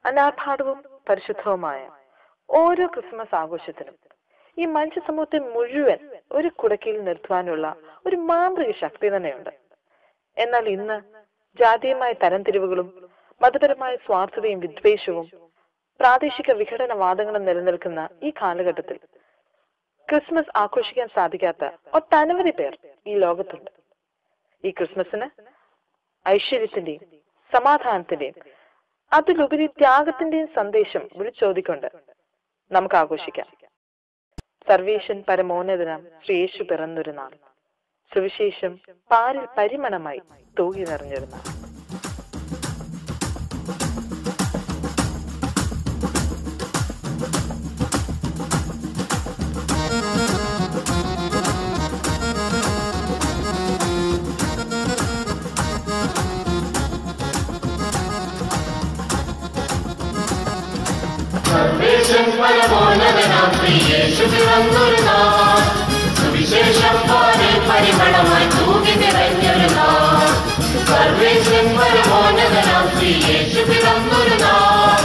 അനാഭാടവും പരിശുദ്ധവുമായ ഓരോ ക്രിസ്മസ് ആഘോഷത്തിനും ഈ മനുഷ്യ സമൂഹത്തെ മുഴുവൻ ഒരു കുടക്കീഴിൽ നിർത്തുവാനുള്ള ഒരു മാന്ത്രിക ശക്തി തന്നെയുണ്ട്. എന്നാൽ ഇന്ന് ജാതീയമായ തരംതിരിവുകളും മതപരമായ സ്വാർത്ഥതയും വിദ്വേഷവും പ്രാദേശിക വിഘടനവാദങ്ങളും നിലനിൽക്കുന്ന ഈ കാലഘട്ടത്തിൽ ക്രിസ്മസ് ആഘോഷിക്കാൻ സാധിക്കാത്ത ഒട്ടനവധി പേർ ഈ ലോകത്തുണ്ട്. ഈ ക്രിസ്മസിന് ഐശ്വര്യത്തിന്റെയും സമാധാനത്തിന്റെയും അതിലുപരി ത്യാഗത്തിന്റെയും സന്ദേശം വിളിച്ചോതിക്കൊണ്ട് നമുക്ക് ആഘോഷിക്കാം. സർവേശൻ പരമോന്നതനാം ശ്രീയേശു പിറന്നൊരു നാൾ, സുവിശേഷം പാരിൽ പരിമണമായി തൂകി നിറഞ്ഞൊരു നാൾ. സർവേശൻ പരമോന്നതനാം ശ്രീയേശു പിറന്നൊരു നാൾ, സുവിശേഷം പാരിൽ പരിമളമായി തൂകി നിറഞ്ഞൊരു നാൾ. സർവേശൻ പരമോന്നതനാം ശ്രീയേശു പിറന്നൊരു നാൾ,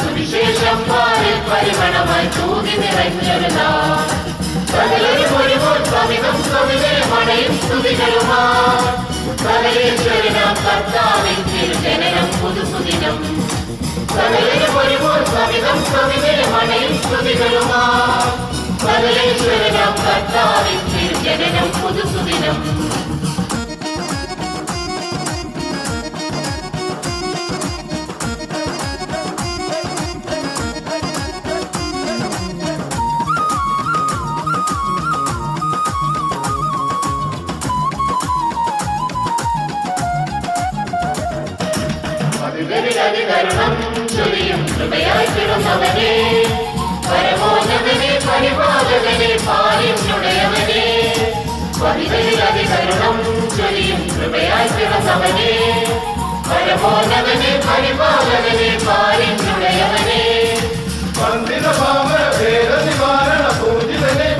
സുവിശേഷം പാരിൽ പരിമളമായി തൂകി നിറഞ്ഞൊരു നാൾ. സകലരും ഒരുപോൽ സമിതം സമിതേ മണയും സ്തുതികളുമായി സകലേശ്വരനാം കർത്താവിൻ തിരുജനനം പുതുസുദിനം. സകലരും ഒരുപോൽ സമിതം സമിതേ മണയും സ്തുതികളുമായി സകലേശ്വരനാം കർത്താവിൻ തിരുജനനം പുതുസുദിനം. അതികരണം ചൊരിയും കൃപയായി പിറന്നവനെ, പരമോന്നതനെ പരിപാലകനെ പാലിനുടയവനെ. അതികരണം ചൊരിയും കൃപയായി പിറന്നവനെ, പരമോന്നതനെ പരിപാലകനെ പാലിനുടയവനെ. നിവാരണ പൂജിതനെ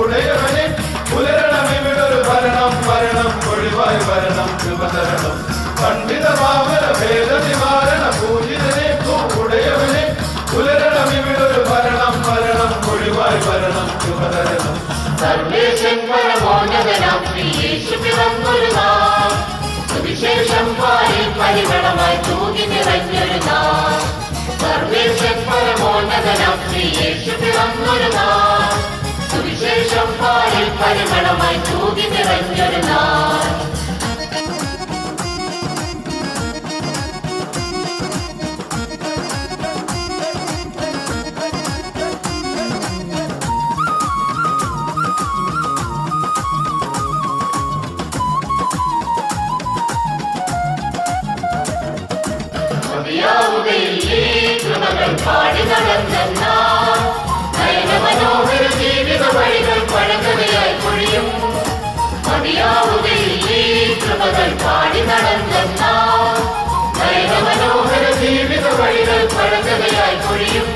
ഉടയവനെ, പുലരണമിവിടൊരു ഭരണം ഭരണം ഒഴിവായി വരണം കൃപതരണം. പണ്ഡിത പാവന ഭേദ നിവാരണ പൂജിതനെ ഉടയവനെ, പുലരണമിവിടൊരു ഭരണം ഭരണം ഒഴിവായി വരണം കൃപതരണം. സർവേശൻ പരമോന്നതനാം ശ്രീയേശു പിറന്നൊരു നാൾ, സുവിശേഷം പാരിൽ പരിമളമായി തൂകി നിറഞ്ഞൊരു നാൾ. സർവേശൻ പരമോന്നതനാം ശ്രീയേശു പിറന്നൊരു നാൾ, സുവിശേഷം പാരിൽ പരിമളമായി തൂകി നിറഞ്ഞൊരു നാൾ. കൃപകൾ പാടി നടന്ന നയനമനോഹര ജീവിത വഴികൾ പഴകതയായി പൊഴിയും. മതിയാവുകയില്ലേ കൃപകൾ പാടി നടന്ന നയനമനോഹര ജീവിത വഴികൾ പഴകതയായി പൊഴിയും.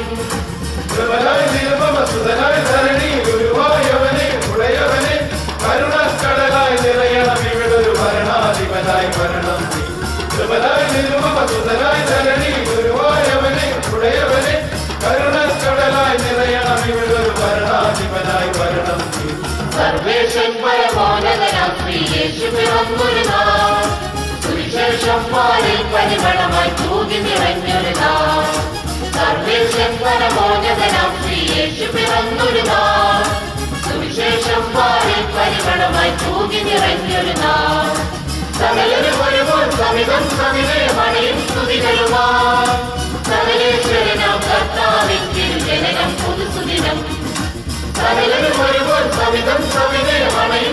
സുതനായി ധരണി ഗുരുവായവനെ ഉടയവനെ, കരുണക്കടലായി നിറയണം ഇവിടൊരു ഭരണാധിപനായി വരണം. സുതനായി ധരണി ഗുരുവായവനെ ഉടയവനെ, കരുണക്കടലായി നിറയണം ഇവിടൊരു ഭരണാധിപനായി വരണം. സർവേശൻ പരമോന്നതനാം ശ്രീയേശു പിറന്നൊരു നാൾ, സുവിശേഷം പാരിൽ പരിമളമായി തൂകി നിറഞ്ഞൊരു നാൾ. സർവേശൻ പരമോന്നതനാം ശ്രീയേശു പിറന്നൊരു നാൾ, സുവിശേഷം പാരിൽ പരിമളമായി തൂകി നിറഞ്ഞൊരു നാൾ. സകലരും ഒരുപോൽ സമിതം സമിതേ മണയും സ്തുതികളുമായി സകലേശ്വരനാം കർത്താവിൻ തിരുജനനം പുതുസുദിനം. സകലരും ഒരുപോൽ സമിതം സമിതേ മണയും